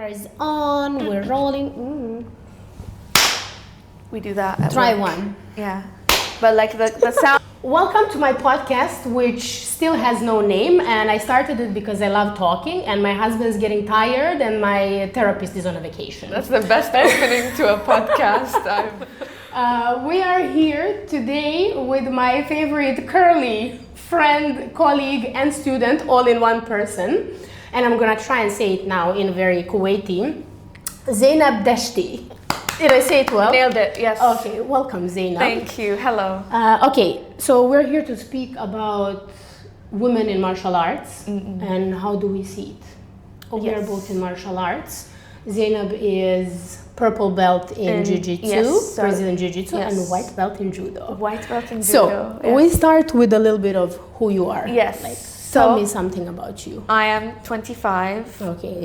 Camera is on. We're rolling. We do that at Try work. one. Yeah. But like the sound. Welcome to my podcast, which still has no name, and I started it because I love talking, and my husband's getting tired, and my therapist is on a vacation. That's the best opening to a podcast. We are here today with my favorite curly friend, colleague, and student all in one person, and I'm gonna try and say it now in very Kuwaiti. Zainab Dashti. Did I say it well? Nailed it, yes. Okay, welcome Zainab. Thank you, hello. Okay, so we're here to speak about women in martial arts and how do we see it. We are both in martial arts. Zainab is purple belt in Jiu-Jitsu, Brazilian Jiu-Jitsu, and white belt in Judo. White belt in So, Judo. we start with a little bit of who you are. Yes. Like, tell me something about you. I am 25. Okay.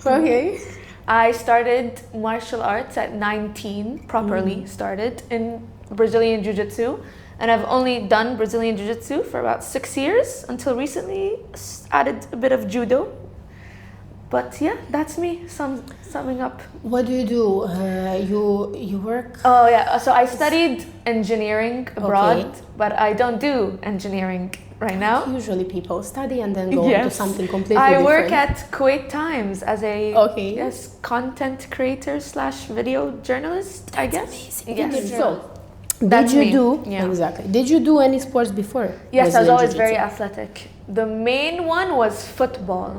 Okay. I started martial arts at 19, properly started in Brazilian Jiu-Jitsu. And I've only done Brazilian Jiu-Jitsu for about 6 years until recently added a bit of Judo. But yeah, that's me, summing up. What do? You work? Oh yeah, so I studied engineering abroad, but I don't do engineering right now. Usually people study and then go to something completely I different. work at Kuwait Times as a content creator / video journalist, I guess. Amazing. Yes. So, That's did you me. do Yeah. exactly? Did you do any sports before? Yes, I was always Jiu-Jitsu? very athletic. The main one was football.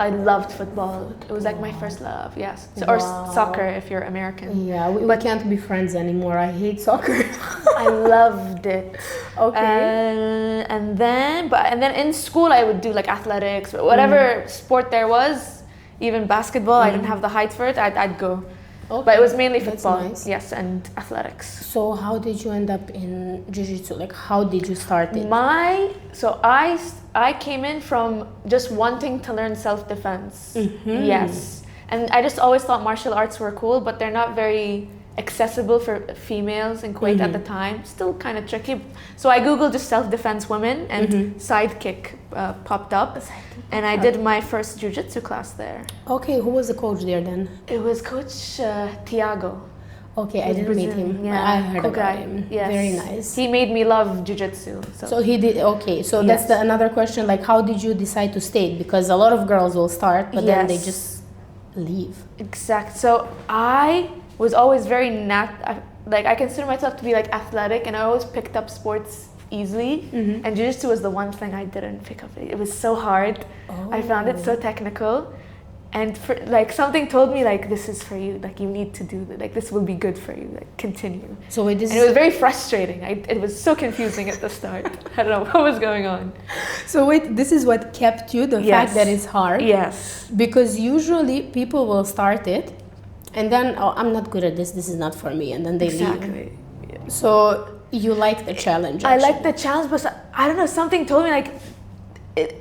I loved football. It was like my first love, yes. So, or soccer if you're American. Yeah, we can't be friends anymore. I hate soccer. I loved it. Okay. And then in school I would do like athletics, whatever sport there was, even basketball. I didn't have the height for it. I'd go. Okay. But it was mainly football. Nice. Yes, and athletics. So how did you end up in Jiu-Jitsu? Like, how did you start it? I came in from just wanting to learn self-defense. Yes. And I just always thought martial arts were cool, but they're not very accessible for females in Kuwait at the time. Still kind of tricky. So I googled just self-defense women and Sidekick popped up. And I did my first jiu-jitsu class there. Okay, who was the coach there then? It was Coach Tiago. Okay, I didn't meet him. Yeah, I heard about him. Yes. Very nice. He made me love jiu-jitsu. So he did, okay, so that's another question, like how did you decide to stay? Because a lot of girls will start, but then they just leave. Exact. So I was always very I consider myself to be like athletic, and I always picked up sports easily. And jiu-jitsu was the one thing I didn't pick up. It was so hard. I found it so technical. And for, like, something told me, like, this is for you. Like, you need to do that. Like, this will be good for you. Like, continue. So and it was very frustrating. It was so confusing at the start. I don't know what was going on. So wait, this is what kept you, the fact that it's hard? Yes. Because usually people will start it, and then, oh, I'm not good at this. This is not for me. And then they leave. So you like the challenge, I like the challenge, but I don't know, something told me, like,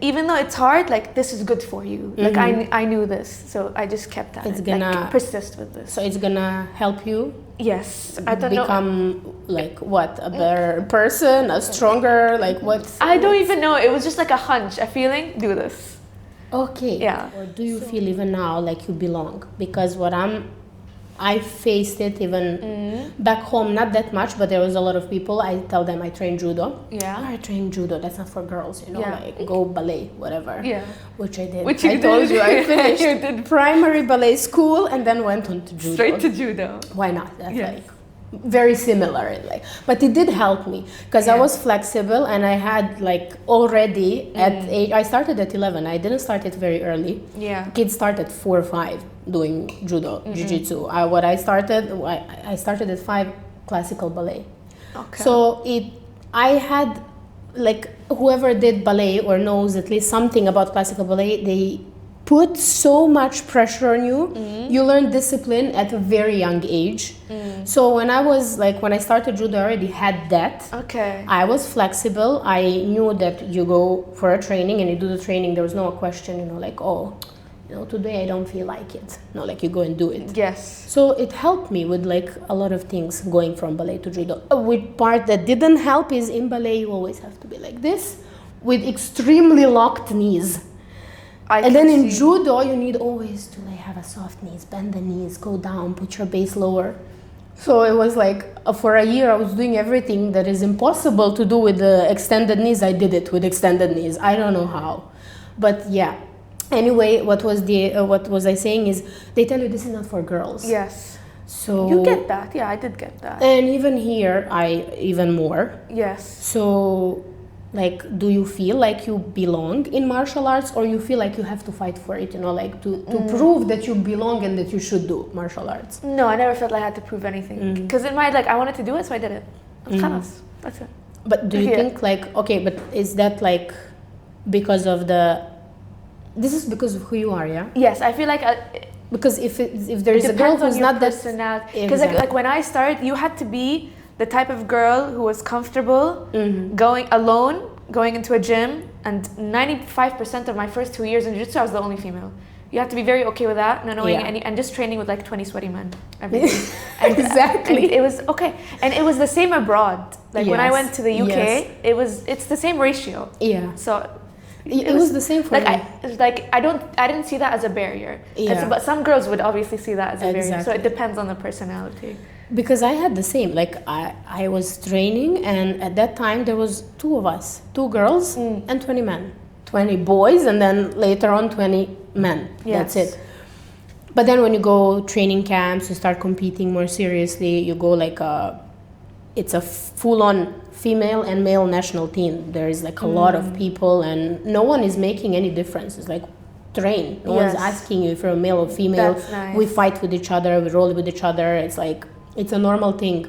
even though it's hard, like, this is good for you. Like, I knew this, so I just kept at it. Like, persist with this. So it's gonna help you. Yes, I don't become like what, a better person, a stronger, like what? I don't even know. It was just like a hunch, a feeling. Do this. Okay. Yeah. Or do you feel even now like you belong? Because I faced it even back home, not that much, but there was a lot of people. I tell them I train judo. Yeah. I train judo. That's not for girls, you know, like go ballet, whatever. Yeah. Which I did. Which you did. Told you I finished you did. Primary ballet school and then went on to judo. Straight to judo. Why not? That's like very similar, like, but it did help me because I was flexible and I had like already at age. I started at 11. I didn't start it very early. Yeah. Kids start at 4 or 5 doing judo, jiu-jitsu. I started at 5 classical ballet. Okay. So I had like whoever did ballet or knows at least something about classical ballet, they put so much pressure on you. You learn discipline at a very young age. So when I started judo, I already had that. Okay. I was flexible. I knew that you go for a training and you do the training. There was no question, you know, like, oh, you know, today I don't feel like it. No, like you go and do it. Yes. So it helped me with like a lot of things going from ballet to judo. With part that didn't help is in ballet you always have to be like this with extremely locked knees. And then in see. judo, you need always to like have a soft knees, bend the knees, go down, put your base lower. So it was like for a year I was doing everything that is impossible to do with the extended knees. I did it with extended knees. I don't know how, but yeah. Anyway, what was I saying is they tell you this is not for girls. Yes. So You get that. Yeah, I did get that. and even here I even more. Yes. So like, do you feel like you belong in martial arts, or you feel like you have to fight for it, you know, like to prove that you belong and that you should do martial arts? No, I never felt like I had to prove anything. Because in my, like, I wanted to do it, so I did it. Khalas. That's it. But do you Yeah. think like, okay, but is that like because of this is because of who you are, yeah? Yes, I feel like Because if there is a girl depends on who's your not that personality. Because Exactly. like when I started, you had to be the type of girl who was comfortable going alone, going into a gym, and 95% of my first 2 years in jiu-jitsu, I was the only female. You have to be very okay with that, not knowing Yeah. any, and just training with like 20 sweaty men every day. And, Exactly. and it was okay, and it was the same abroad. Like when I Yes. went to the UK, Yes. it's the same ratio. Yeah. So It was the same for like me. I didn't see that as a barrier. Yeah. But some girls would obviously see that as a barrier. So Exactly. it depends on the personality. Because I had the same. Like I was training, and at that time there was 2 of us, 2 girls and 20 men, 20 boys, and then later on 20 men. That's Yes. it. But then when you go training camps, you start competing more seriously. You go like it's a full-on female and male national team. There is like a lot of people, and no one is making any difference. It's like train. No one's Yes. asking you if you're a male or female. That's nice. We fight with each other. We roll with each other. It's like it's a normal thing.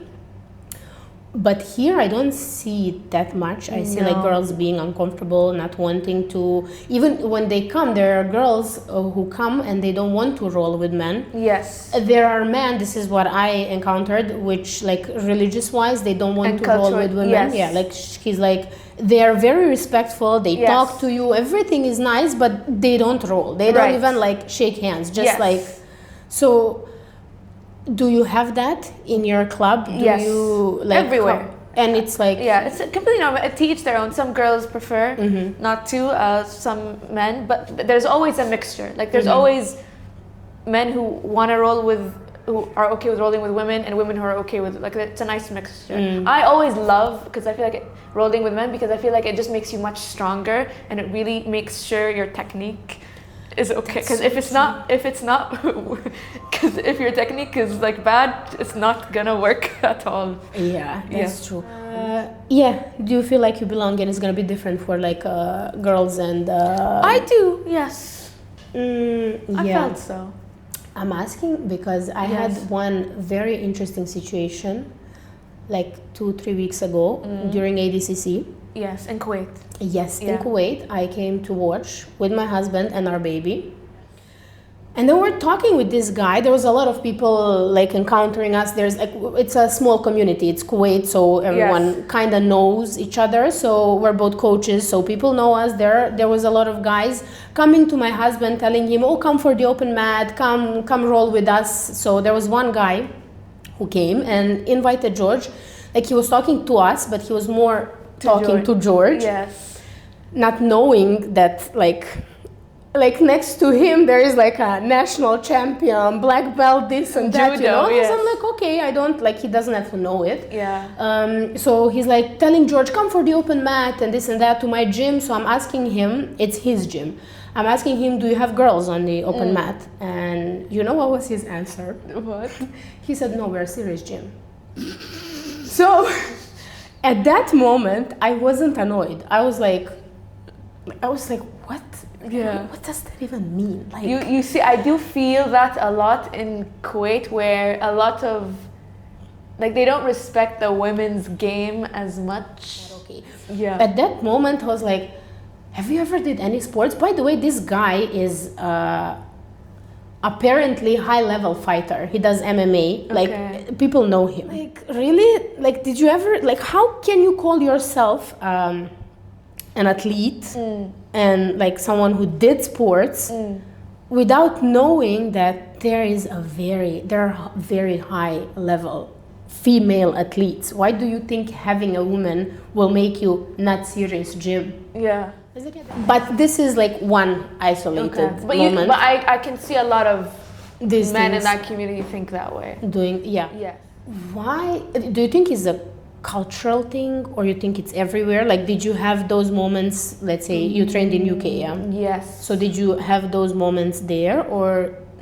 But here I don't see it that much. I see like No. girls being uncomfortable, not wanting to. Even when they come, there are girls who come and they don't want to roll with men. Yes. There are men, this is what I encountered, which like religious wise, they don't want And to roll cultural- with women. yes. Yeah, like he's like, they are very respectful, they Yes. talk to you, everything is nice, but they don't roll. They don't Right. even like shake hands, just Yes. like, so do you have that in your club? Do Yes. you like Everywhere. And it's like, Yeah, it's completely normal. To each their own. Some girls prefer not to, some men, but there's always a mixture. Like there's always men who want to roll with, who are okay with rolling with women, and women who are okay with, like, it's a nice mixture. I always love, because I feel like rolling with men, because I feel like it just makes you much stronger, and it really makes sure your technique is okay. Because if it's not, because if your technique is like bad, it's not gonna work at all. yeah, that's Yeah. true. Yeah, do you feel like you belong, and it's gonna be different for like girls and I do, yes. I yeah. felt so. I'm asking because I Yes. had one very interesting situation like 2-3 weeks ago during ADCC. Yes, in Kuwait. Yes, in Yeah. Kuwait, I came to watch with my husband and our baby. And then we're talking with this guy. There was a lot of people like encountering us. There's like, it's a small community. It's Kuwait, so everyone kind of knows each other. So we're both coaches, so people know us. There was a lot of guys coming to my husband, telling him, "Oh, come for the open mat. Come roll with us." So there was one guy who came and invited George. Like he was talking to us, but he was more talking to George, Yes. not knowing that like next to him there is like a national champion, black belt, this and that, you Judo, know. yes. So I'm like, okay, I don't like, he doesn't have to know it. Yeah. So he's like telling George, come for the open mat and this and that to my gym. So I'm asking him, it's his gym. I'm asking him, do you have girls on the open mat? And you know what was his answer? What? He said, no, we're a serious gym. So at that moment, I wasn't annoyed. I was like, what? Yeah. What does that even mean? Like, You see, I do feel that a lot in Kuwait, where a lot of, like, they don't respect the women's game as much. okay. Yeah. At that moment, I was like, have you ever did any sports? By the way, this guy is apparently high-level fighter. He does MMA. Okay. Like, people know him. Like, really? Like, did you ever, like, how can you call yourself an athlete and like someone who did sports without knowing that there are very high level female athletes? Why do you think having a woman will make you not serious gym? Yeah. But this is like one isolated But moment. but I can see a lot of These men in things that community think that way. doing, yeah. Yeah. Why do you think it's a cultural thing, or you think it's everywhere? Like, did you have those moments? Let's say you trained in UK, yeah. Yes. So did you have those moments there, or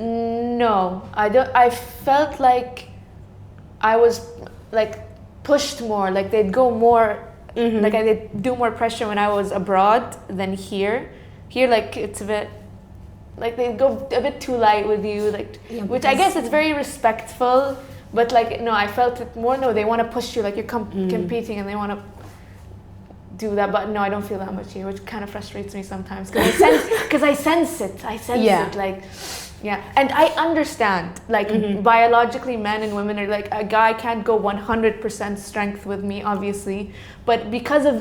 No, I don't. I felt like I was like pushed more. Like they'd go more. Like they'd do more pressure when I was abroad than here. Here, like it's a bit. Like they go a bit too light with you, like, Yeah, which I because- guess it's very respectful. But like no, I felt it more. No, they want to push you, like you're competing, and they want to do that. But no, I don't feel that much here, which kind of frustrates me sometimes because I sense it. I sense Yeah. it, like. Yeah, and I understand, like, biologically, men and women are like, a guy can't go 100% strength with me, obviously, but because of,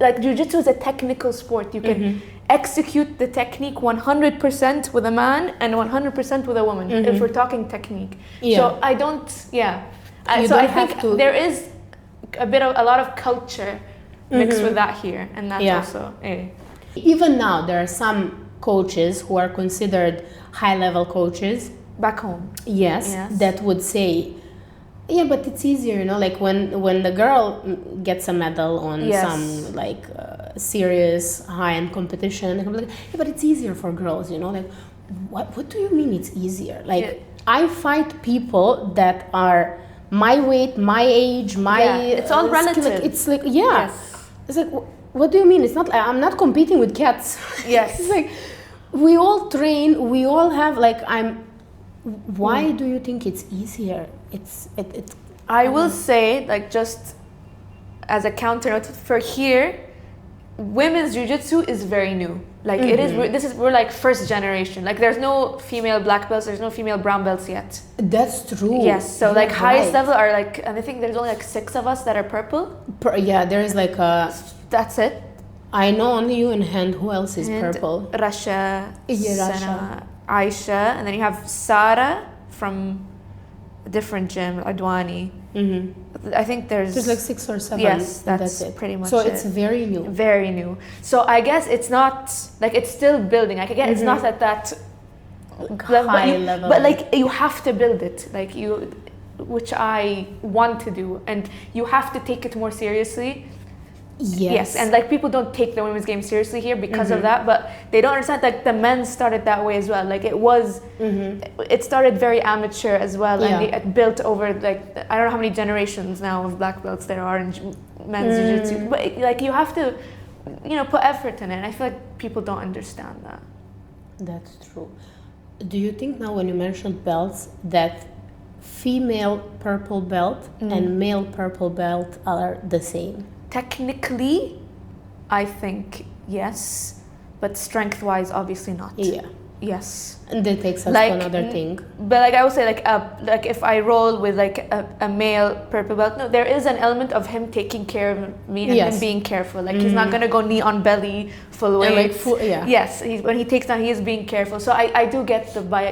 like, jiu-jitsu is a technical sport. You can execute the technique 100% with a man and 100% with a woman, if we're talking technique. Yeah. So I don't, yeah. You So I don't have think to- there is a lot of culture mixed with that here, and that's Yeah. also, even now there are some coaches who are considered high-level coaches? back home. Yes, Yes. that would say, yeah, but it's easier, you know, like when the girl gets a medal on Yes. some like serious high-end competition, I'm like, yeah, but it's easier for girls, you know, like what do you mean it's easier? Like Yeah. I fight people that are my weight, my age, my Yeah, it's all skill, like, relative. it's like, yeah, Yes. it's like, what do you mean? It's not like I'm not competing with cats. Yes. It's like we all train, we all have like why do you think it's easier? It's I will say, like, just as a counter note, for here, women's jiu-jitsu is very new. Like, it is, we're like first generation. Like, there's no female black belts, there's no female brown belts yet. that's true. Yes, so like You're highest right. level are like, and I think there's only like 6 of us that are purple. Yeah, there is like a. That's it. I know only you in hand. Who else is And purple? Rasha, Yeah, Sana, Aisha, and then you have Sara from a different gym, Adwani. I think there's There's like 6 or 7. Yes, and that's it. pretty much So it. it's very new. Very new. So I guess it's not like it's still building. Like again, it's not at that High level. But like you have to build it. Like you, which I want to do, and you have to take it more seriously. Yes, and like people don't take the women's game seriously here because of that, but they don't understand that the men started that way as well. Like it was, it started very amateur as well, and it built over like I don't know how many generations now of black belts there are in men's jiu-jitsu. But like you have to, put effort in it. And I feel like people don't understand that. That's true. Do you think now when you mentioned belts that female purple belt and male purple belt are the same? Technically, I think yes, but strength-wise, obviously not. Yeah. Yes. And that takes us Like, to another thing. But like I would say, like if I roll with like a male purple belt, no, there is an element of him taking care of me and him being careful. Like he's not gonna go knee on belly, full weight. And like full, yeah. Yes, when he takes down, he is being careful. So I do get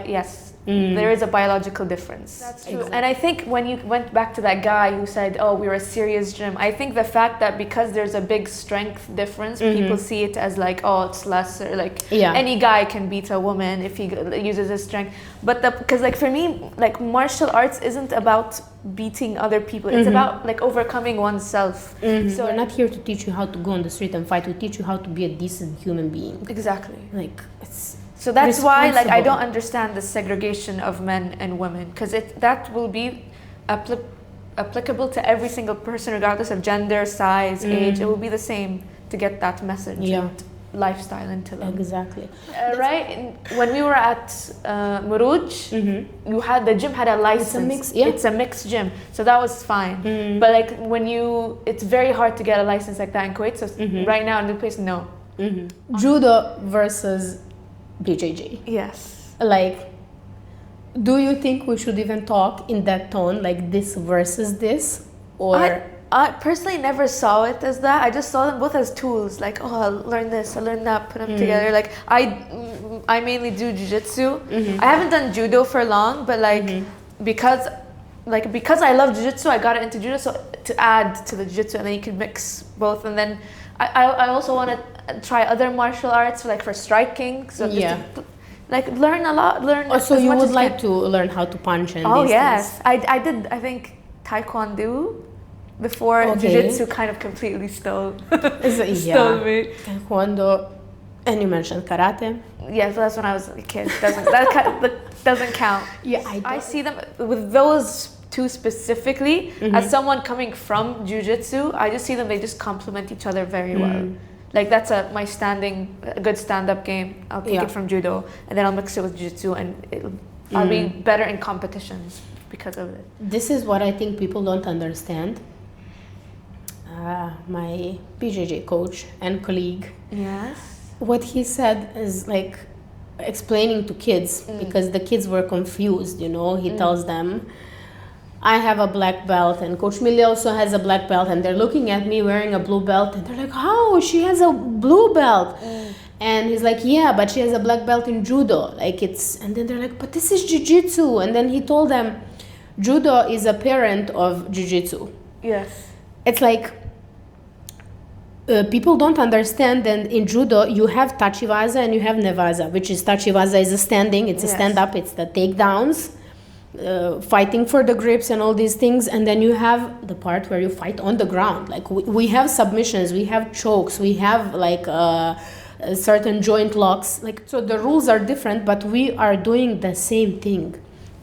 yes. There is a biological difference. That's true. Exactly. And I think when you went back to that guy who said, "Oh, we're a serious gym," I think the fact that because there's a big strength difference, people see it as like, "Oh, it's lesser." Like any guy can beat a woman if he uses his strength. But because like for me, like martial arts isn't about beating other people. It's about like overcoming oneself. So we're not here to teach you how to go on the street and fight. We teach you how to be a decent human being. Exactly. Like it's. So that's why, like, I responsible. don't understand the segregation of men and women, because that will be applicable to every single person, regardless of gender, size, age. It will be the same to get that message and lifestyle into them. Exactly. Right? When we were at Muruj, the gym had a license. It's a mixed gym, so that was fine. But like it's very hard to get a license like that in Kuwait. So right now in the place, no. Judo versus BJJ. Yes. Like, do you think we should even talk in that tone, like this versus this, or? I personally never saw it as that. I just saw them both as tools. Like, oh, I'll learn this, I'll learn that, put them together. Like, I mainly do jiu-jitsu. I haven't done judo for long, but like, because like because I love jiu-jitsu, I got into jiu-jitsu to add to the jiu-jitsu, and then you can mix both. And then I also want to try other martial arts, like for striking. So just Yeah. to, like learn a lot, learn. Oh, so as you much would as like can. to learn how to punch and Oh these yes, I did. I think taekwondo before Okay. jiu-jitsu kind of completely stole things? stole me. Taekwondo, and you mentioned karate. Yeah, so that's when I was a kid. That doesn't count. Yeah, I see them with those two specifically as someone coming from jiu-jitsu. I just see them; they just complement each other very well. Like that's a good stand-up game. I'll take Yeah. it from judo, and then I'll mix it with jiu-jitsu, and I'll be better in competitions because of it. This is what I think people don't understand. My BJJ coach and colleague, Yes. what he said is like explaining to kids because the kids were confused, you know. He tells them, I have a black belt and Coach Millie also has a black belt, and they're looking at me wearing a blue belt and they're like, how? She has a blue belt. And he's like, yeah, but she has a black belt in judo. Like it's, and then they're like, but this is jiu-jitsu. And then he told them, judo is a parent of jiu-jitsu. Yes. It's like people don't understand that in judo you have tachiwaza and you have newaza, which is tachiwaza is a standing, it's a Yes. stand-up, it's the takedowns, fighting for the grips and all these things, and then you have the part where you fight on the ground. Like we have submissions, we have chokes, we have like certain joint locks. Like so the rules are different, but we are doing the same thing.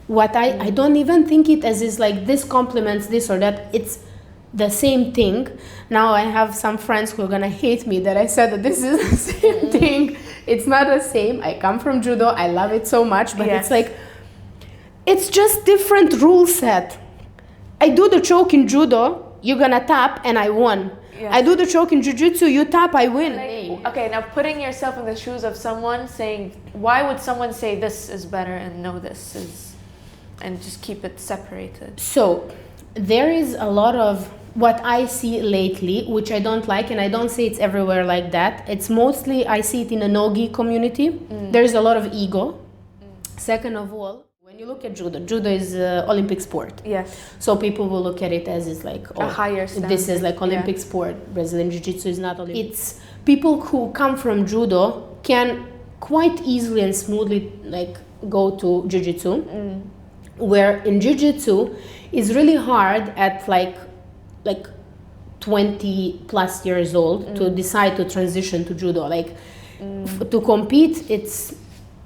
What I don't even think it as is like this complements this or that. It's the same thing. Now I have some friends who are gonna hate me that I said that this is the same thing. It's not the same. I come from judo. I love it so much, but Yes. it's like it's just different rule set. I do the choke in judo, you're gonna tap, and I won. Yes. I do the choke in jiu-jitsu, you tap, I win. Okay, now putting yourself in the shoes of someone saying, why would someone say this is better and no this is, and just keep it separated? So there is a lot of what I see lately, which I don't like, and I don't say it's everywhere like that. It's mostly, I see it in a no-gi community. There's a lot of ego. Second of all, when you look at judo is Olympic sport. Yes. So people will look at it as it's like, A higher standard. this is like Olympic Yeah. sport. Brazilian Jiu-Jitsu is not Olympic. It's people who come from judo can quite easily and smoothly like go to Jiu-Jitsu. Where in Jiu-Jitsu is really hard at like 20 plus years old to decide to transition to judo. Like to compete, it's,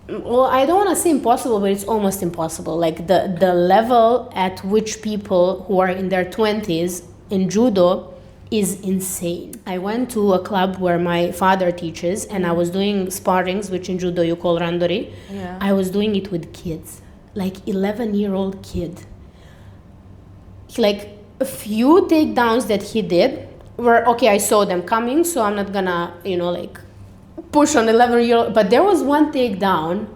well, I don't want to say impossible, but it's almost impossible. Like the level at which people who are in their 20s in judo is insane. I went to a club where my father teaches, and I was doing sparrings, which in judo you call randori. Yeah. I was doing it with kids, like 11-year-old kid. Like a few takedowns that he did were okay. I saw them coming, so I'm not gonna, like push on 11-year-old. But there was one takedown.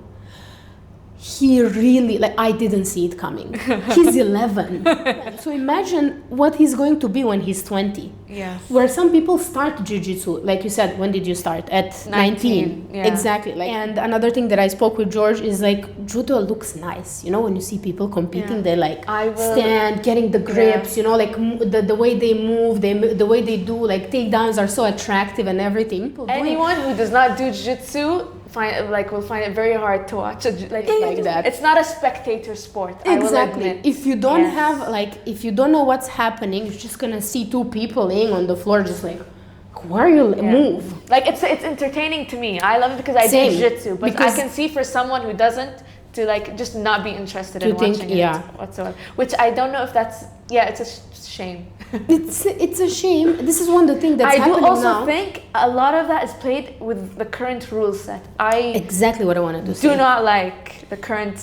He really, like, I didn't see it coming. He's 11. So imagine what he's going to be when he's 20. Yes. Where some people start jiu-jitsu, like you said, when did you start? At 19. Yeah. Exactly. Like, and another thing that I spoke with George is like, judo looks nice. When you see people competing, Yeah. they like I will- stand, getting the grips, like the way they move, the way they do, like takedowns are so attractive and everything. People doing- Anyone who does not do jiu-jitsu will find it very hard to watch. Like that. It's not a spectator sport. I will Exactly. admit. If you don't Yes. have if you don't know what's happening, you're just gonna see two people laying on the floor, just like, where you Yeah. move. Like it's entertaining to me. I love it because I Same. do jiu-jitsu, but Because- I can see for someone who doesn't to like just not be interested To in think, watching yeah. it whatsoever. Which I don't know if that's it's a shame. It's a shame. This is one of the things that's I do happening also now. think a lot of that is played with the current rule set. I Exactly what I wanted to say. do not like the current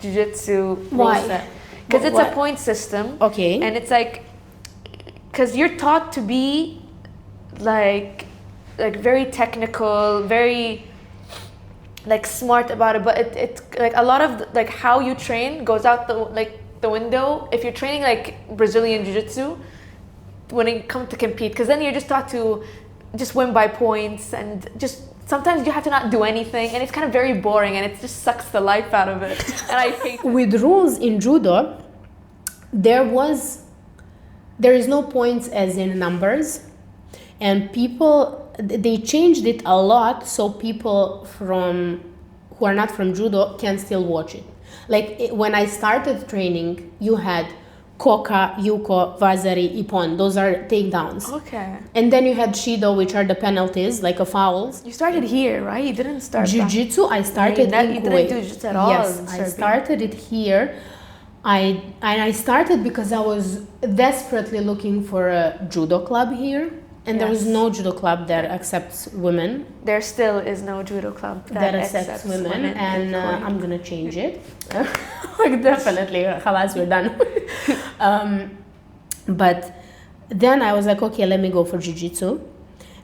jiu-jitsu rule Why? set because it's What? a point system. Okay. And it's like, because you're taught to be like very technical, very like smart about it, but it's like a lot of like how you train goes out the window if you're training like Brazilian Jiu-Jitsu when it comes to compete, because then you're just taught to just win by points and just sometimes you have to not do anything, and it's kind of very boring and it just sucks the life out of it, and I hate it. With rules in judo, there is no points as in numbers, and they changed it a lot so people who are not from judo can still watch it. Like when I started training, you had koka, yuko, vazari, ippon. Those are takedowns. Okay. And then you had shido, which are the penalties, like a fouls. You started here, right? You didn't start Jiu-jitsu, I started in you Kuwait. didn't do jiu-jitsu at all. Yes, in I Serbia. started it here. I started because I was desperately looking for a judo club here, and there was Yes. no judo club that accepts women. There still is no judo club That accepts women, in and Kuwait. I'm gonna change it. Like definitely, خلاص, we're done. But then I was like, okay, let me go for jiu-jitsu.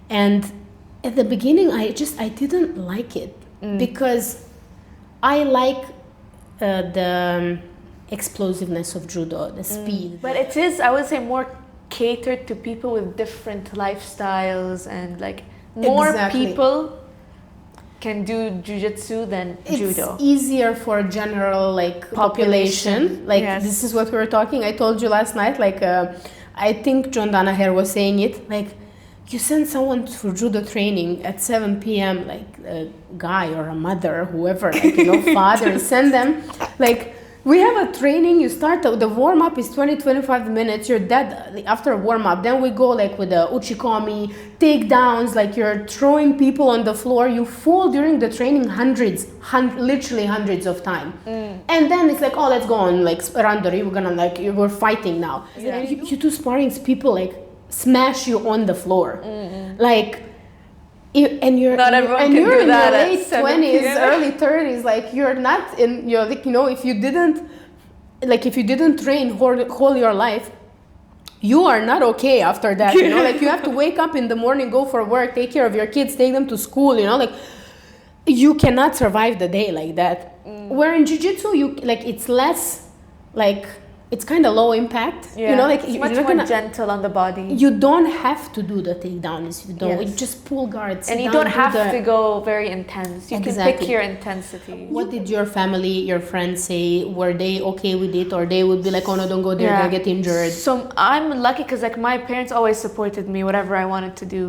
And at the beginning, I didn't like it because I like the explosiveness of judo, the speed. But it is, I would say, more catered to people with different lifestyles, and like more Exactly. people can do jiu-jitsu than judo. It's easier for general population. Like Yes. this is what we were talking. I told you last night. I think John Danaher was saying it. Like you send someone for judo training at 7 p.m. Like a guy or a mother, whoever, father, send them. Like we have a training. You start the warm up is 20-25 minutes. You're dead after a warm up. Then we go with the uchikomi, takedowns. Like you're throwing people on the floor. You fall during the training literally hundreds of times. And then it's like, oh, let's go on randori. We're gonna we're fighting now. Yeah. You do sparrings, people smash you on the floor. And you're Not everyone and can you're do in that your at late 7 20s, p.m. early 30s. You're not in. You're if you didn't train whole your life, you are not okay after that. You have to wake up in the morning, go for work, take care of your kids, take them to school. You cannot survive the day like that. Where in jiu-jitsu, it's less it's kind of low impact. Yeah. It's you're much not more gonna, gentle on the body. you don't have to do the takedowns. You don't. Yes. You just pull guards. And sit you down, don't do have to go very intense. You can Exactly. pick your intensity. What did your family, your friends say? Were they okay with it, or they would be like, "Oh no, don't go there, Yeah. you'll get injured"? So I'm lucky because my parents always supported me whatever I wanted to do.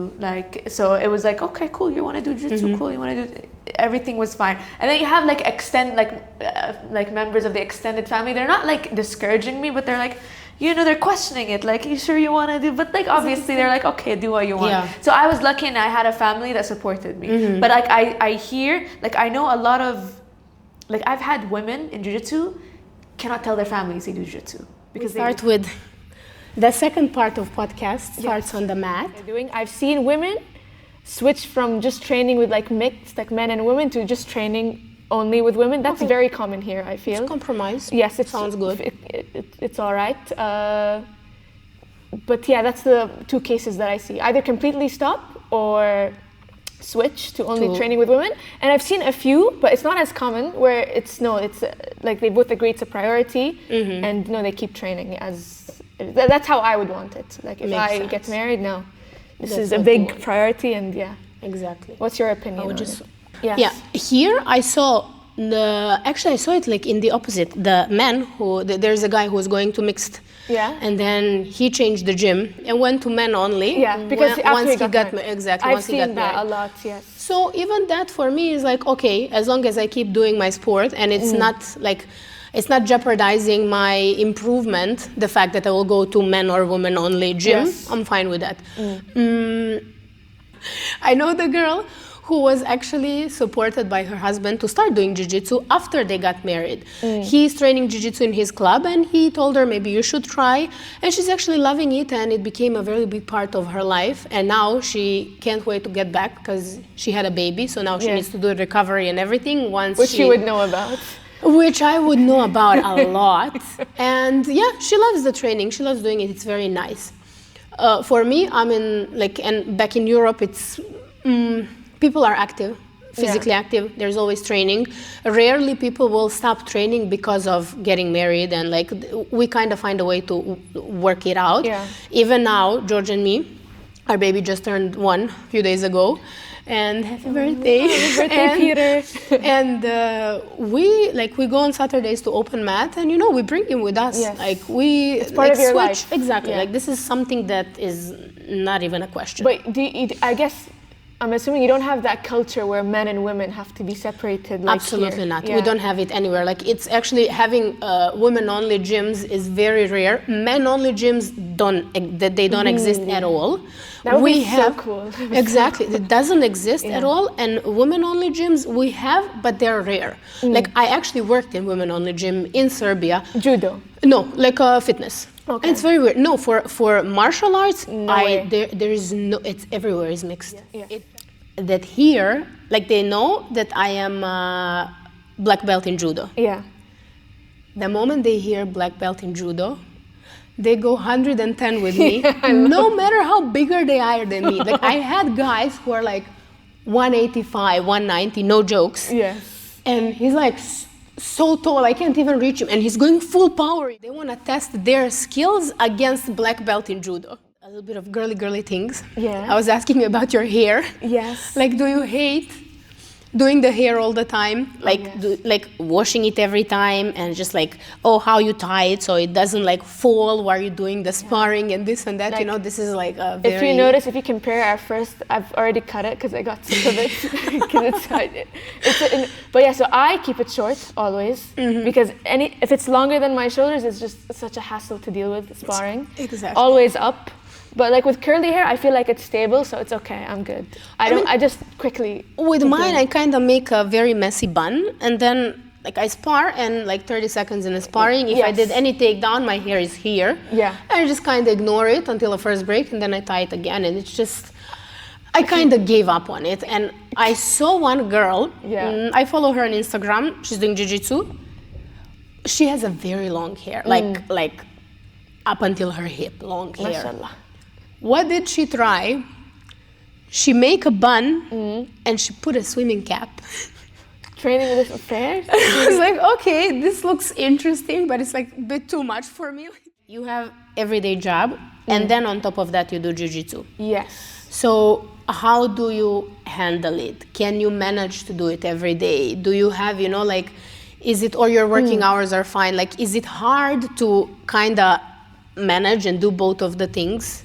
So it was like, okay, cool, you want to do jiu-jitsu, cool, you want to do. Everything was fine. And then you have members of the extended family. They're not discouraging me, but they're like, they're questioning it. You sure you want to do? But obviously they're like, okay, do what you want. Yeah. So I was lucky and I had a family that supported me. But I hear, I know a lot of, I've had women in jiu-jitsu cannot tell their families they do jiu-jitsu because they Start with the second part of podcast starts on the mat. doing. I've seen women switch from just training with mixed men and women to just training only with women. That's very common here, I feel. Compromise. Yes, it sounds good. It's all right. But yeah, that's the two cases that I see. Either completely stop or switch to only training with women. And I've seen a few, but it's not as common, where they both agree it's a priority and they keep training that's how I would want it. If Makes I sense. get married, no. This That's is a what big you want. priority, and yeah. Exactly. What's your opinion? I would on just- it? Yes. Yeah, here I saw I saw it in the opposite. The man there's a guy who was going to mixed. Yeah. And then he changed the gym and went to men only. Yeah, because after once he got married. Exactly. I've once he got seen that married. a lot, yes. So even that for me is okay, as long as I keep doing my sport and it's not jeopardizing my improvement, the fact that I will go to men or women only gym, Yes. I'm fine with that. I know the girl who was actually supported by her husband to start doing jiu-jitsu after they got married. He's training jiu-jitsu in his club and he told her maybe you should try, and she's actually loving it, and it became a very big part of her life, and now she can't wait to get back because she had a baby, so now she Yeah. needs to do recovery and everything once Which you would know about. which I would know about a lot. And yeah, she loves the training. She loves doing it. It's very nice. For me, I'm in and back in Europe, it's people are active, physically active. There's always training. Rarely people will stop training because of getting married, and we kind of find a way to work it out. Yeah. Even now, George and me, our baby just turned 1 a few days ago. and happy birthday. Happy birthday, And- Peter. And we go on Saturdays to open mat, and we bring him with us. Yes. Like we It's part of your switch life. exactly. Yeah. Like this is something that is not even a question. But I guess I'm assuming you don't have that culture where men and women have to be separated. Like Absolutely here. not. Yeah. We don't have it anywhere. Like it's actually having women-only gyms is very rare. Men-only gyms they don't exist at all. That would we be so have cool. exactly. It doesn't exist at Yeah. all. And women-only gyms we have, but they're rare. Like I actually worked in women-only gym in Serbia. Judo. No, like fitness. Okay. And it's very weird. No, for martial arts, way. there is no. It's everywhere is mixed. Yeah. That here, like they know that I am a black belt in judo. Yeah. The moment they hear black belt in judo, they go 110 with me, no matter how bigger they are than me. Like I had guys who are like 185, 190, no jokes. Yes. And he's like so tall, I can't even reach him. And he's going full power. They want to test their skills against black belt in judo. A little bit of girly things. Yeah. I was asking you about your hair. Yes. Like, do you hate doing the hair all the time? Like, yes. Washing it every time and just like, how you tie it so it doesn't like fall while you're doing the sparring and this and that. Like, This is like a very... If you notice, if you compare our first, I've already cut it because I got sick of it. 'Cause but yeah, so I keep it short always because if it's longer than my shoulders, it's just such a hassle to deal with sparring. Exactly. Always up. But like with curly hair, I feel like it's stable, so it's okay. I'm good. I just quickly. With mine, I kind of make a very messy bun, and then like I spar, and like 30 seconds in the sparring, if I Yes. did any takedown, my hair is here. Yeah. I just kind of ignore it until the first break, and then I tie it again, and it's just. I kind of gave up on it, and I saw one girl. Yeah. I follow her on Instagram. She's doing jiu-jitsu. She has a very long hair, like up until her hip, long hair. Mashallah. What did she try? She make a bun and she put a swimming cap. Training with this affair? I was like, okay, this looks interesting, but it's like a bit too much for me. You have everyday job, and then on top of that, you do jiu-jitsu. Yes. So how do you handle it? Can you manage to do it every day? Do you have, is it, or your working hours are fine? Like, is it hard to kind of manage and do both of the things?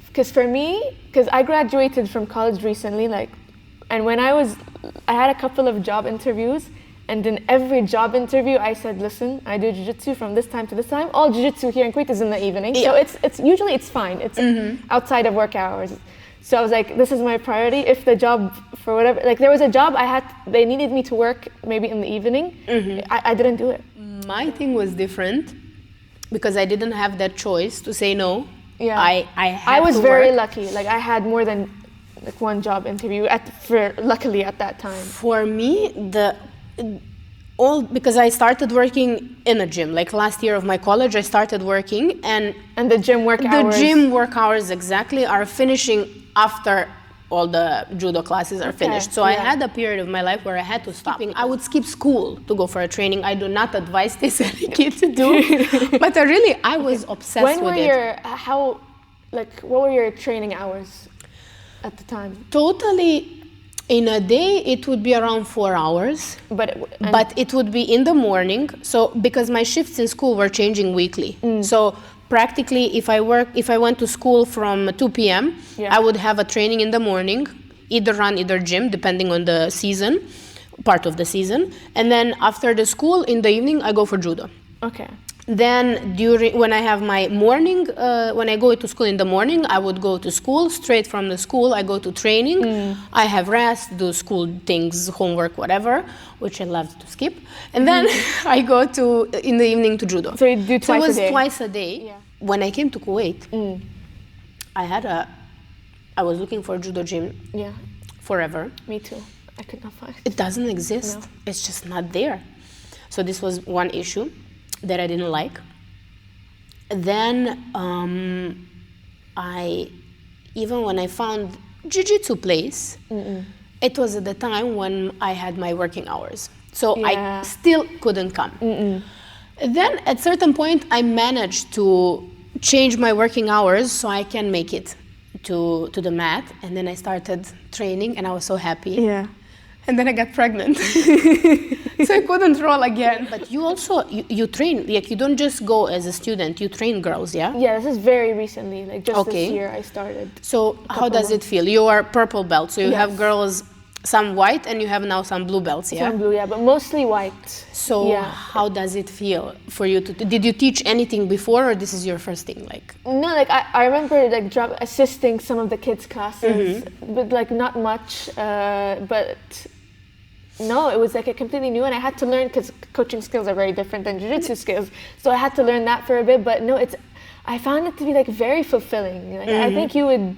Because for me, because I graduated from college recently, and when I had a couple of job interviews, and in every job interview I said, listen, I do jiu-jitsu from this time to this time. All jiu-jitsu here in Kuwait is in the evening, so it's usually it's fine. It's outside of work hours. So I was like, this is my priority. If the job, for whatever, like there was a job they needed me to work maybe in the evening, I didn't do it. My thing was different because I didn't have that choice to say no. Yeah, I was to very work. lucky. Like I had more than one job interview luckily at that time. For me, because I started working in a gym. Like last year of my college, I started working, and the gym work hours. The gym work hours exactly are finishing after all the judo classes are finished. So I had a period of my life where I had to stop. I would skip school to go for a training. I do not advise this any kid to do, but I was obsessed with it. What were your training hours at the time? Totally, in a day, it would be around 4 hours. But it would be in the morning. So because my shifts in school were changing weekly. So practically, if I went to school from 2 p.m., I would have a training in the morning, either run, either gym, depending on the season, part of the season. And then after the school, in the evening, I go for judo. Okay. Then when I have my morning, when I go to school in the morning, I would go to school. Straight from the school, I go to training. I have rest, do school things, homework, whatever, which I love to skip. And then I go in the evening to judo. So you do twice a day? So it was twice a day. Yeah. When I came to Kuwait, I was looking for a judo gym forever. Me too. I could not find it. It doesn't exist. No. It's just not there. So this was one issue that I didn't like. Then even when I found jiu-jitsu place, it was at the time when I had my working hours. So I still couldn't come. Then at certain point, I managed to change my working hours so I can make it to the mat, and then I started training, and I was so happy. Yeah. And then I got pregnant, so I couldn't roll again. But you also you train, like you don't just go as a student. You train girls, yeah? Yeah, this is very recently, like just Okay. this year I started. So how does it feel? You are purple belt, so you have Yes. girls, some white, and you have now some blue belts, yeah? Some blue, yeah, but mostly white. So yeah. how does it feel for you to? Did you teach anything before, or this is your first thing? Like No, like I remember like assisting some of the kids' classes, but like not much. But no, it was like a completely new, and I had to learn because coaching skills are very different than jiu-jitsu skills. So I had to learn that for a bit. But no, I found it to be like very fulfilling. Like I think you would.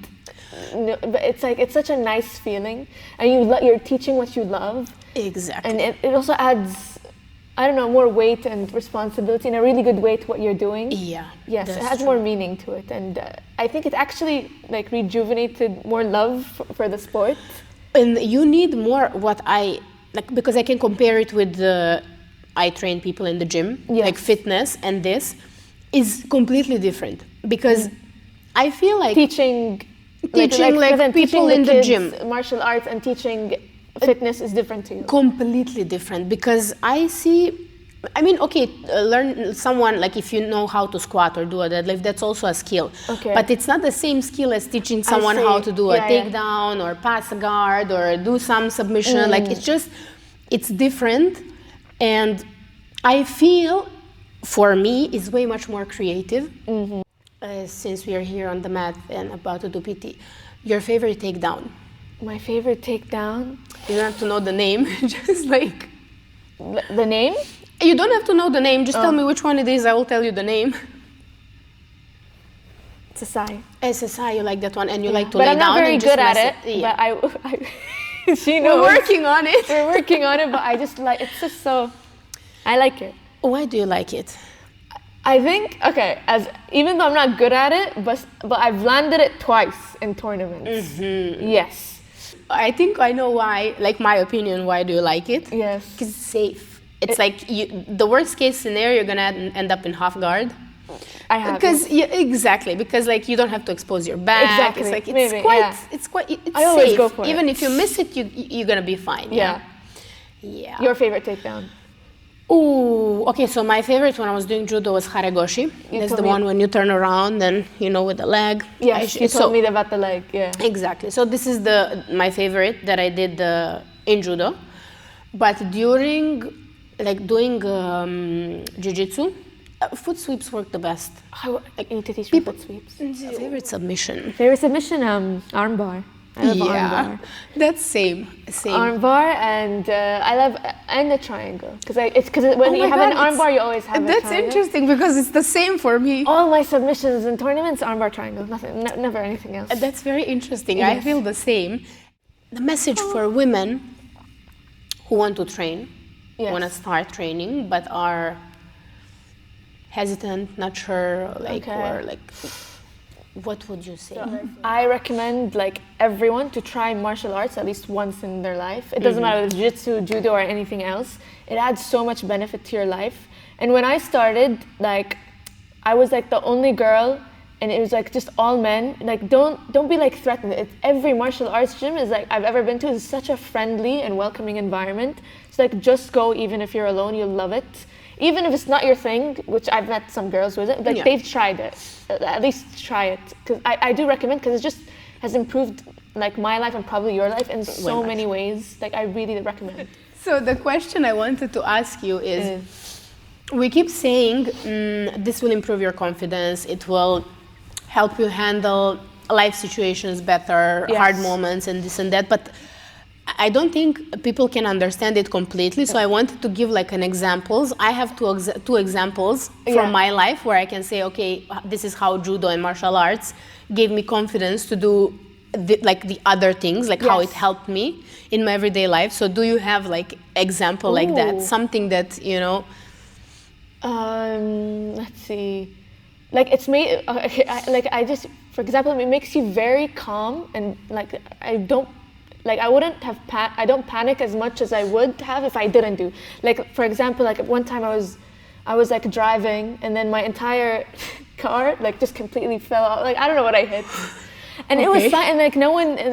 No, but it's like it's such a nice feeling, and you're teaching what you love, exactly. and it also adds, I don't know, more weight and responsibility in a really good way to what you're doing. Yeah. Yes, that's it has true. more meaning to it, and I think it actually like rejuvenated more love for the sport. And you need more what I like, because I can compare it with I train people in the gym, Yes. like fitness, and this is completely different because I feel like Teaching like then people teaching in the kids gym. martial arts and teaching fitness is different to you. completely different because I see. I mean, okay, learn someone, like if you know how to squat or do a deadlift, that's also a skill. Okay. But it's not the same skill as teaching someone see. how to do a Yeah, yeah. takedown or pass a guard or do some submission. Like it's different. And I feel, for me, it's way much more creative. Since we are here on the mat and about to do PT. Your favorite takedown? My favorite takedown, You don't have to know the name, just like... the name? You don't have to know the name, just tell me which one it is, I will tell you the name. It's a sigh. SSI, you like that one, and you like to But lay I'm down not very and just good at mess it. Yeah. But she knows. We're working on it. We're working on it, but I just like, it's just so, I like it. Why do you like it? I think, okay, even though I'm not good at it, but I've landed it twice in tournaments. Yes. I think I know why, like my opinion, why do you like it? Yes. Because it's safe. It's like the worst case scenario, you're gonna end up in half guard. I have. Because exactly, because like you don't have to expose your back. Exactly, It's like maybe, it's it's I always safe. go for it. Even if you miss it, you're gonna be fine. Yeah. Yeah. Your favorite takedown? Ooh, okay, so my favorite when I was doing judo was haregoshi. That's told the me- one when you turn around and, with the leg. Yes, you told me about the leg, yeah. Exactly. So this is my favorite that I did in judo. But during, like doing jiu-jitsu, foot sweeps work the best. I need to teach me foot sweeps. Favorite submission? Favorite submission, arm bar. I love arm bar. That's same. Arm bar, and I love and the triangle because when you have an arm bar, you always have a That's triangle. interesting because it's the same for me. All my submissions in tournaments, arm bar, triangle, nothing, never anything else. That's very interesting. I Yes. feel the same. The message for women who want to train, Yes. want to start training, but are hesitant, not sure, or what would you say? I recommend everyone to try martial arts at least once in their life. It doesn't matter if it's jiu-jitsu, judo, or anything else. It adds so much benefit to your life. And when I started, I was the only girl, and it was just all men. Don't be threatened. Every martial arts gym is I've ever been to is such a friendly and welcoming environment. So just go, even if you're alone, you'll love it. Even if it's not your thing, which I've met some girls with it, they've tried it. At least try it, because I do recommend, because it just has improved my life and probably your life in so many ways. I really recommend. So the question I wanted to ask you is, we keep saying this will improve your confidence, it will help you handle life situations better, Yes. hard moments and this and that, but I don't think people can understand it completely, so I wanted to give an examples. I have two examples from my life where I can say, okay, this is how judo and martial arts gave me confidence to do the other things, how it helped me in my everyday life. So do you have example like that, something that Let's see. It's made. I just, for example, it makes you very calm, and I wouldn't have I don't panic as much as I would have if I didn't do. For example, one time I was driving, and then my entire car just completely fell out. I don't know what I hit. And it was Okay. fine, and like no one, and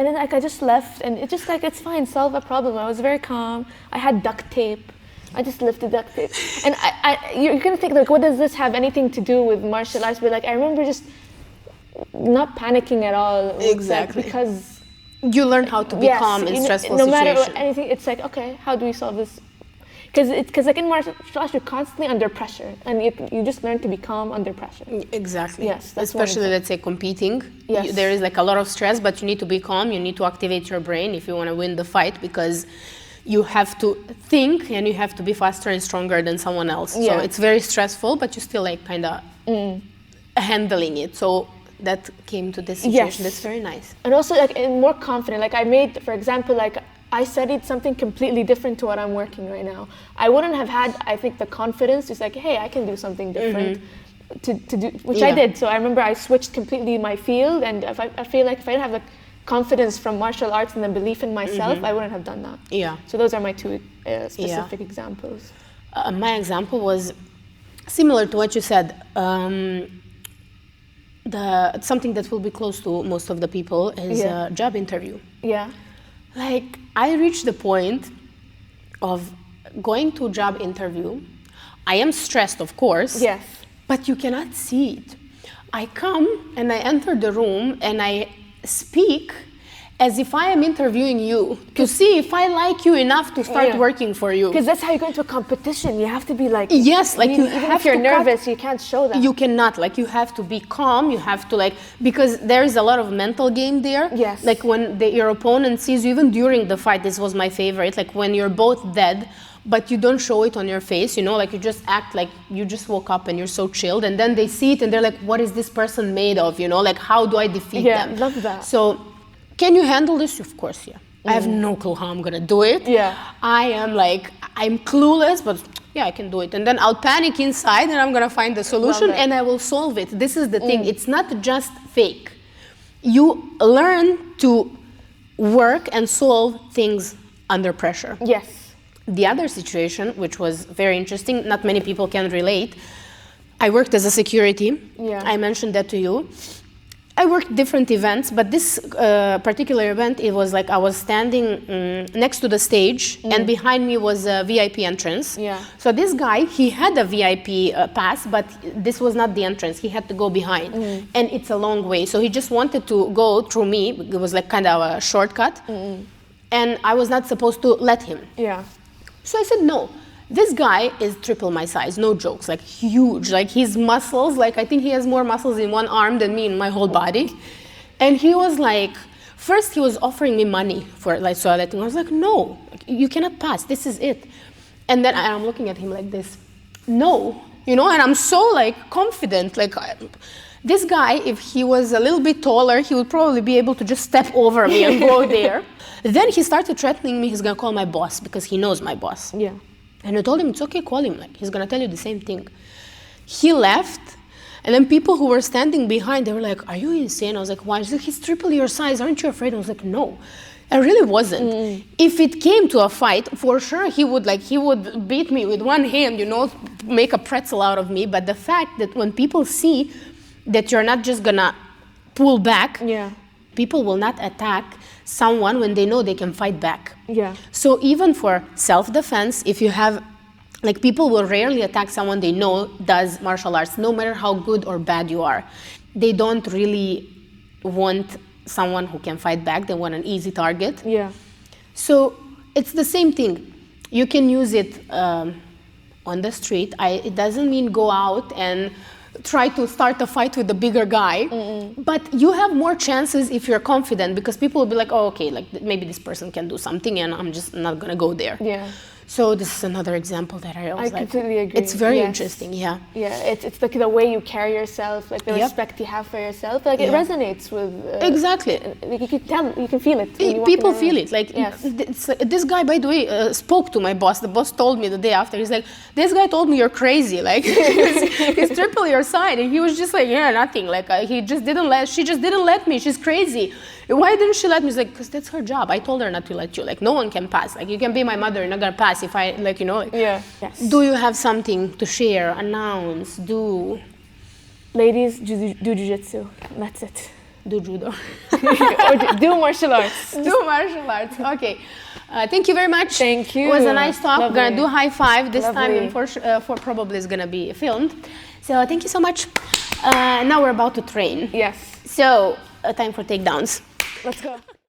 then like I just left, and it just like it's fine, solve a problem. I was very calm. I had duct tape. I just lifted duct tape, and you're gonna think like, what does this have anything to do with martial arts? But like I remember just not panicking at all. It was, like, Exactly. because You learn how to be calm in stressful no situations. matter anything, it's like, okay, how do we solve this? Because like in martial arts, you're constantly under pressure, and you just learn to be calm under pressure. Exactly. Yes, that's one especially let's say competing. Yes. There is like a lot of stress, but you need to be calm. You need to activate your brain if you want to win the fight, because you have to think and you have to be faster and stronger than someone else. Yeah. So it's very stressful, but you still like kind of handling it. So that came to this situation. Yes. That's very nice. And also like more confident. Like I made, for example, like I studied something completely different to what I'm working right now. I wouldn't have had, I think, the confidence to say, like, hey, I can do something different to do, which I Yeah. did. So I remember I switched completely my field, and if I feel like if I didn't have the confidence from martial arts and the belief in myself, I wouldn't have done that. Yeah. So those are my two specific examples. My example was similar to what you said. Something that will be close to most of the people is Yeah. a job interview. Yeah. Like, I reached the point of going to a job interview. I am stressed, of course. Yes. But you cannot see it. I come and I enter the room and I speak as if I am interviewing you to see if I like you enough to start Yeah. working for you. Because that's how you go into a competition. You have to be like, Yes, like you even have if you're to cut- nervous, you can't show that. You cannot, like you have to be calm, you have to like, because there is a lot of mental game there. Yes. Like when your opponent sees you, even during the fight, this was my favorite, like when you're both dead, but you don't show it on your face, you know, like you just act like you just woke up and you're so chilled, and then they see it and they're like, what is this person made of, you know, like how do I defeat Yeah, them? love that. So, can you handle this? Of course, yeah. I have no clue how I'm gonna do it. Yeah. I am like, I'm clueless, but yeah, I can do it. And then I'll panic inside and I'm gonna find the solution Love it. and I will solve it. This is the thing, it's not just fake. You learn to work and solve things under pressure. Yes. The other situation, which was very interesting, not many people can relate. I worked as a security. Yeah. I mentioned that to you. I worked different events, but this particular event, it was like I was standing next to the stage, and behind me was a VIP entrance. Yeah. So this guy, he had a VIP pass, but this was not the entrance. He had to go behind, and it's a long way. So he just wanted to go through me. It was like kind of a shortcut, and I was not supposed to let him. Yeah. So I said, no, this guy is triple my size, no jokes, like huge, like his muscles, like I think he has more muscles in one arm than me in my whole body. And he was like, first he was offering me money for like, so I let him, I was like, no, you cannot pass, this is it. And then I'm looking at him like this, no, you know, and I'm so like confident, like this guy, if he was a little bit taller, he would probably be able to just step over me and go there. Then he started threatening me, he's gonna call my boss because he knows my boss. Yeah. And I told him, it's okay, call him, like, he's gonna tell you the same thing. He left, and then people who were standing behind, they were like, are you insane? I was like, why? He's like, he's triple your size, aren't you afraid? I was like, no, I really wasn't. If it came to a fight, for sure he would beat me with one hand, you know, make a pretzel out of me. But the fact that when people see that you're not just gonna pull back, Yeah. people will not attack someone when they know they can fight back. Yeah. So even for self-defense, if you have, like people will rarely attack someone they know does martial arts, no matter how good or bad you are. They don't really want someone who can fight back, they want an easy target. Yeah. So it's the same thing. You can use it on the street. It doesn't mean go out and try to start a fight with the bigger guy, but you have more chances if you're confident, because people will be like, oh, okay, like maybe this person can do something and I'm just not gonna go there. Yeah. So this is another example that I always I like. completely agree. It's very Yes. interesting, yeah. Yeah, it's like the way you carry yourself, like the Yep. respect you have for yourself. Like it Yeah. resonates with. Exactly. Like you can tell, you can feel it. when you walk in People the feel room. it. Like Yes. this guy, by the way, spoke to my boss. The boss told me the day after. He's like, "This guy told me you're crazy. Like he's triple your size." And he was just like, "Yeah, nothing. Like he just didn't let. She just didn't let me. She's crazy. Why didn't she let me?" He's like, "Because that's her job. I told her not to let you. Like no one can pass. Like you can be my mother. You're not gonna pass if I like you know." Like, Yeah. Yes. do you have something to share? Announce? Do? Ladies, do jujitsu. That's it. do judo. Or do martial arts. Do martial arts. Okay. Thank you very much. Thank you. It was a nice talk. Lovely. We're gonna do high five this Lovely. time. For probably is gonna be filmed. So thank you so much. Now we're about to train. Yes. So time for takedowns. Let's go.